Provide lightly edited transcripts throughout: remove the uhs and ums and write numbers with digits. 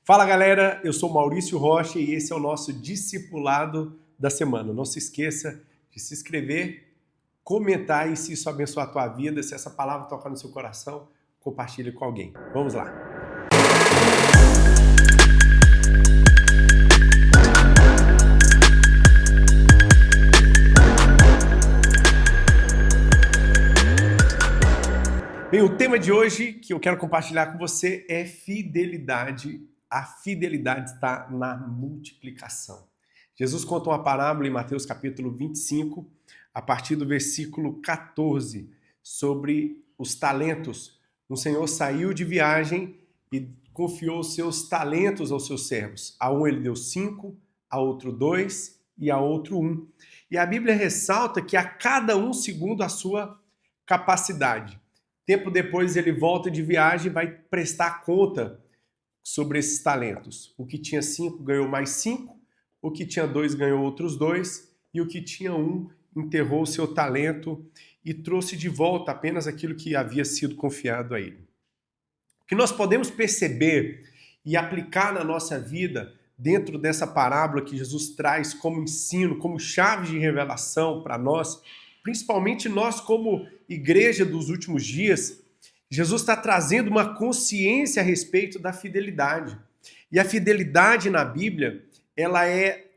Fala galera, eu sou Maurício Rocha e esse é o nosso discipulado da semana. Não se esqueça de se inscrever, comentar e se isso abençoar a tua vida, se essa palavra tocar no seu coração, compartilhe com alguém. Vamos lá. Bem, o tema de hoje que eu quero compartilhar com você é fidelidade. A fidelidade está na multiplicação. Jesus conta uma parábola em Mateus capítulo 25, a partir do versículo 14, sobre os talentos. Um senhor saiu de viagem e confiou os seus talentos aos seus servos. A um ele deu 5, a outro 2 e a outro 1. E a Bíblia ressalta que a cada um segundo a sua capacidade. Tempo depois ele volta de viagem e vai prestar conta sobre esses talentos. O que tinha 5 ganhou mais 5, o que tinha 2 ganhou outros 2, e o que tinha 1 enterrou o seu talento e trouxe de volta apenas aquilo que havia sido confiado a ele. O que nós podemos perceber e aplicar na nossa vida dentro dessa parábola que Jesus traz como ensino, como chave de revelação para nós, principalmente nós como igreja dos últimos dias, Jesus está trazendo uma consciência a respeito da fidelidade. E a fidelidade na Bíblia, ela é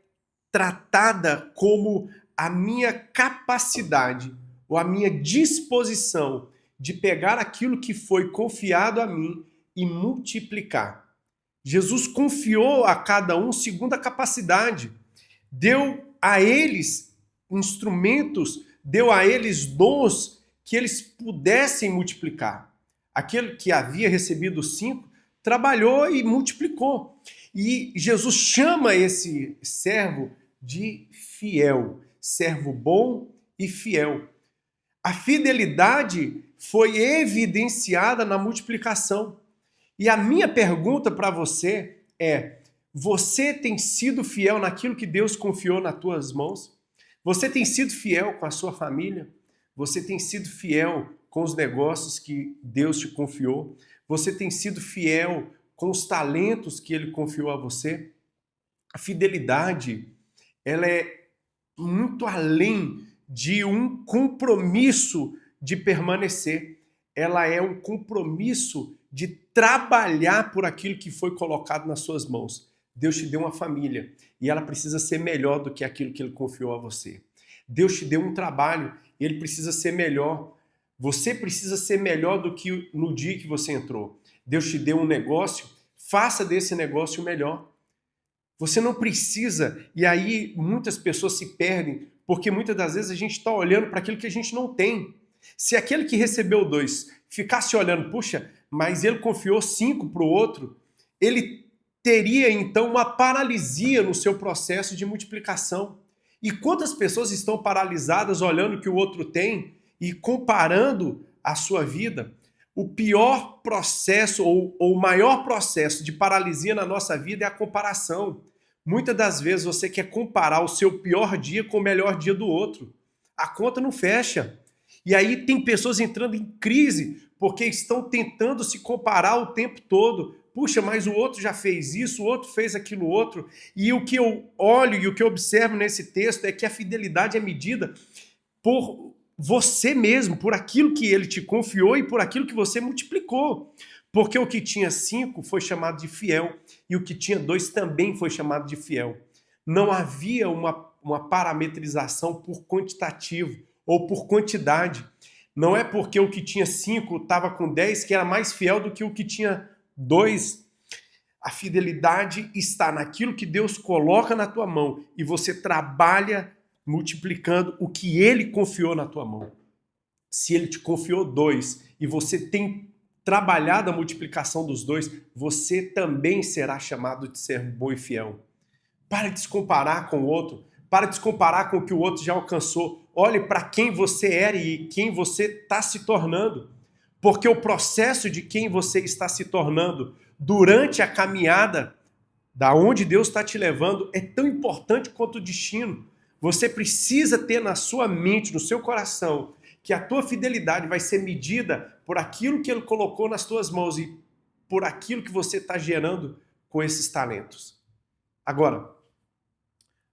tratada como a minha capacidade ou a minha disposição de pegar aquilo que foi confiado a mim e multiplicar. Jesus confiou a cada um segundo a capacidade. Deu a eles instrumentos, deu a eles dons que eles pudessem multiplicar. Aquele que havia recebido 5 trabalhou e multiplicou. E Jesus chama esse servo de fiel, servo bom e fiel. A fidelidade foi evidenciada na multiplicação. E a minha pergunta para você é: você tem sido fiel naquilo que Deus confiou nas tuas mãos? Você tem sido fiel com a sua família? Você tem sido fiel com os negócios que Deus te confiou? Você tem sido fiel com os talentos que Ele confiou a você? A fidelidade, ela é muito além de um compromisso de permanecer. Ela é um compromisso de trabalhar por aquilo que foi colocado nas suas mãos. Deus te deu uma família e ela precisa ser melhor do que aquilo que Ele confiou a você. Deus te deu um trabalho e ele precisa ser melhor. Você precisa ser melhor do que no dia que você entrou. Deus te deu um negócio, faça desse negócio melhor. Você não precisa, e aí muitas pessoas se perdem, porque muitas das vezes a gente está olhando para aquilo que a gente não tem. Se aquele que recebeu 2 ficasse olhando, puxa, mas ele confiou 5 para o outro, ele teria então uma paralisia no seu processo de multiplicação. E quantas pessoas estão paralisadas olhando o que o outro tem e comparando a sua vida? O pior processo ou o maior processo de paralisia na nossa vida é a comparação. Muitas das vezes você quer comparar o seu pior dia com o melhor dia do outro. A conta não fecha. E aí tem pessoas entrando em crise porque estão tentando se comparar o tempo todo. Puxa, mas o outro já fez isso, o outro fez aquilo outro. E o que eu olho e o que eu observo nesse texto é que a fidelidade é medida por você mesmo, por aquilo que ele te confiou e por aquilo que você multiplicou. Porque o que tinha 5 foi chamado de fiel e o que tinha 2 também foi chamado de fiel. Não havia uma parametrização por quantitativo ou por quantidade. Não é porque o que tinha 5 estava com 10 que era mais fiel do que o que tinha 2. A fidelidade está naquilo que Deus coloca na tua mão e você trabalha multiplicando o que Ele confiou na tua mão. Se Ele te confiou 2 e você tem trabalhado a multiplicação dos 2, você também será chamado de servo bom e fiel. Para de se comparar com o outro, para de se comparar com o que o outro já alcançou. Olhe para quem você era e quem você está se tornando. Porque o processo de quem você está se tornando durante a caminhada, da onde Deus está te levando, é tão importante quanto o destino. Você precisa ter na sua mente, no seu coração, que a tua fidelidade vai ser medida por aquilo que Ele colocou nas tuas mãos e por aquilo que você está gerando com esses talentos. Agora,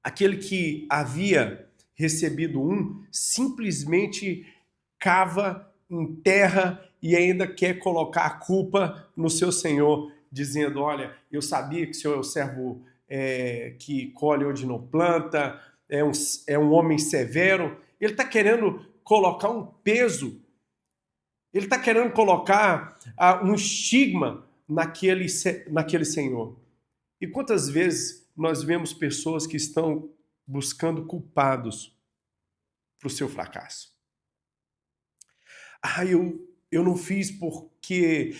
aquele que havia recebido um, simplesmente cava, enterra e ainda quer colocar a culpa no seu senhor, dizendo, olha, eu sabia que o senhor é o servo que colhe onde não planta, é um homem severo. Ele está querendo colocar um peso, ele está querendo colocar um estigma naquele senhor. E quantas vezes nós vemos pessoas que estão buscando culpados para o seu fracasso? Eu não fiz porque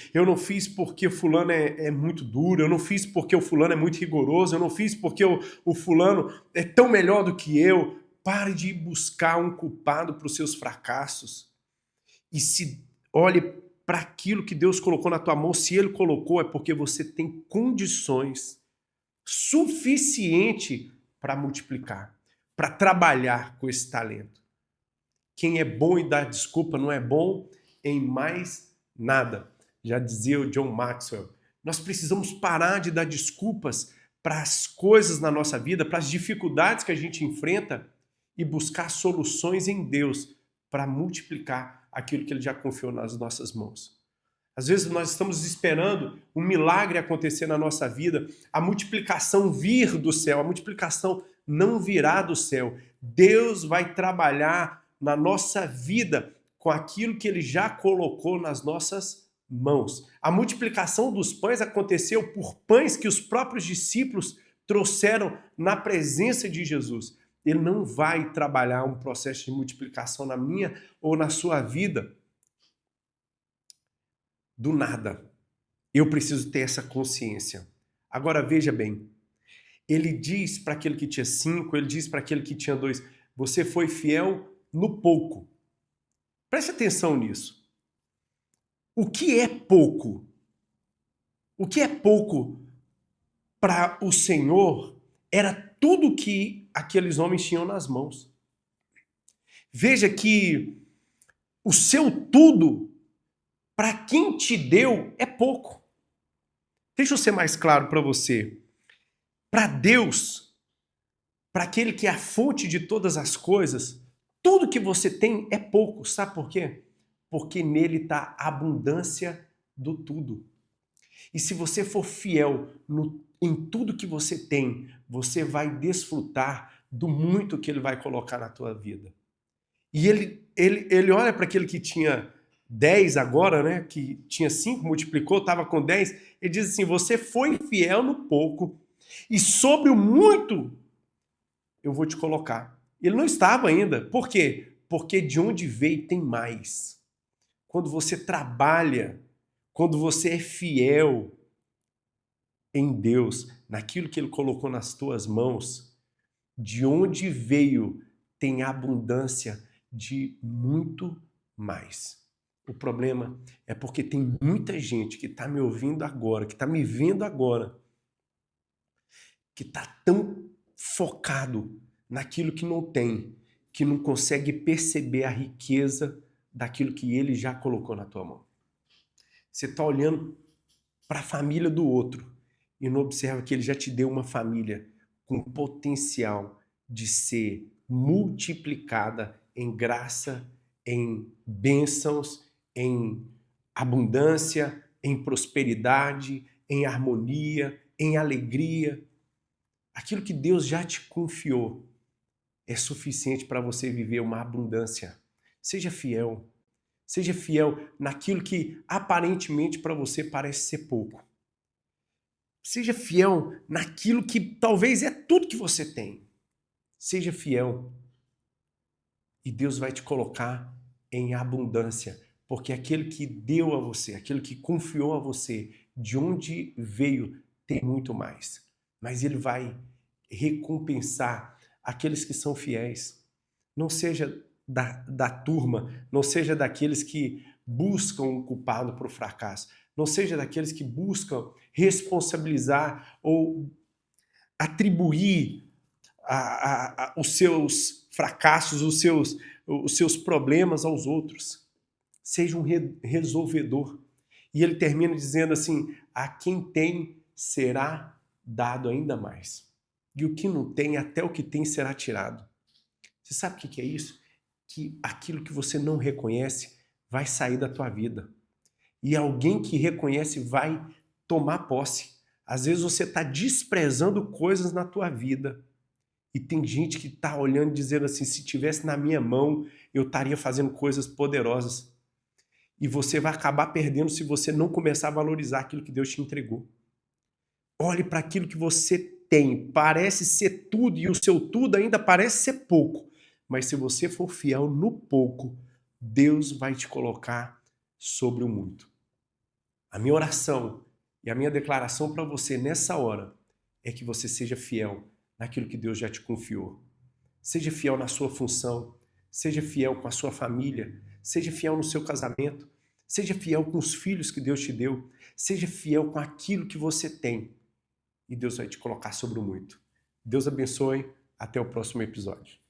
fulano é muito duro, eu não fiz porque o fulano é muito rigoroso, eu não fiz porque o fulano é tão melhor do que eu. Pare de buscar um culpado para os seus fracassos. E se olhe para aquilo que Deus colocou na tua mão. Se Ele colocou, é porque você tem condições suficiente para multiplicar, para trabalhar com esse talento. Quem é bom e dá desculpa não é bom em mais nada. Já dizia o John Maxwell. Nós precisamos parar de dar desculpas para as coisas na nossa vida, para as dificuldades que a gente enfrenta e buscar soluções em Deus para multiplicar aquilo que Ele já confiou nas nossas mãos. Às vezes nós estamos esperando um milagre acontecer na nossa vida, a multiplicação vir do céu, a multiplicação não virá do céu. Deus vai trabalhar na nossa vida com aquilo que Ele já colocou nas nossas mãos. A multiplicação dos pães aconteceu por pães que os próprios discípulos trouxeram na presença de Jesus. Ele não vai trabalhar um processo de multiplicação na minha ou na sua vida do nada. Eu preciso ter essa consciência. Agora veja bem, ele diz para aquele que tinha 5, ele diz para aquele que tinha 2, você foi fiel no pouco. Preste atenção nisso. O que é pouco? O que é pouco para o Senhor era tudo que aqueles homens tinham nas mãos. Veja que o seu tudo, para quem te deu, é pouco. Deixa eu ser mais claro para você. Para Deus, para aquele que é a fonte de todas as coisas, tudo que você tem é pouco. Sabe por quê? Porque nele está a abundância do tudo. E se você for fiel em tudo que você tem, você vai desfrutar do muito que ele vai colocar na tua vida. E ele olha para aquele que tinha 10 agora, né? Que tinha 5, multiplicou, estava com 10. Ele diz assim, você foi fiel no pouco e sobre o muito eu vou te colocar. Ele não estava ainda. Por quê? Porque de onde veio tem mais. Quando você trabalha, quando você é fiel em Deus, naquilo que Ele colocou nas tuas mãos, de onde veio tem abundância de muito mais. O problema é porque tem muita gente que está me ouvindo agora, que está me vendo agora, que está tão focado naquilo que não tem, que não consegue perceber a riqueza daquilo que Ele já colocou na tua mão. Você está olhando para a família do outro e não observa que Ele já te deu uma família com potencial de ser multiplicada em graça, em bênçãos, em abundância, em prosperidade, em harmonia, em alegria. Aquilo que Deus já te confiou é suficiente para você viver uma abundância. Seja fiel. Seja fiel naquilo que aparentemente para você parece ser pouco. Seja fiel naquilo que talvez é tudo que você tem. Seja fiel. E Deus vai te colocar em abundância. Porque aquele que deu a você, aquele que confiou a você, de onde veio, tem muito mais. Mas Ele vai recompensar aqueles que são fiéis. Não seja da turma, não seja daqueles que buscam um culpado para o fracasso. Não seja daqueles que buscam responsabilizar ou atribuir os seus fracassos, os seus problemas aos outros. Seja um resolvedor. E ele termina dizendo assim, a quem tem, será dado ainda mais. E o que não tem, até o que tem será tirado. Você sabe o que é isso? Que aquilo que você não reconhece vai sair da tua vida. E alguém que reconhece vai tomar posse. Às vezes você está desprezando coisas na tua vida. E tem gente que está olhando e dizendo assim, se tivesse na minha mão, eu estaria fazendo coisas poderosas. E você vai acabar perdendo se você não começar a valorizar aquilo que Deus te entregou. Olhe para aquilo que você tem. Parece ser tudo e o seu tudo ainda parece ser pouco. Mas se você for fiel no pouco, Deus vai te colocar sobre o muito. A minha oração e a minha declaração para você nessa hora é que você seja fiel naquilo que Deus já te confiou. Seja fiel na sua função, seja fiel com a sua família, seja fiel no seu casamento, seja fiel com os filhos que Deus te deu, seja fiel com aquilo que você tem. E Deus vai te colocar sobre o muito. Deus abençoe. Até o próximo episódio.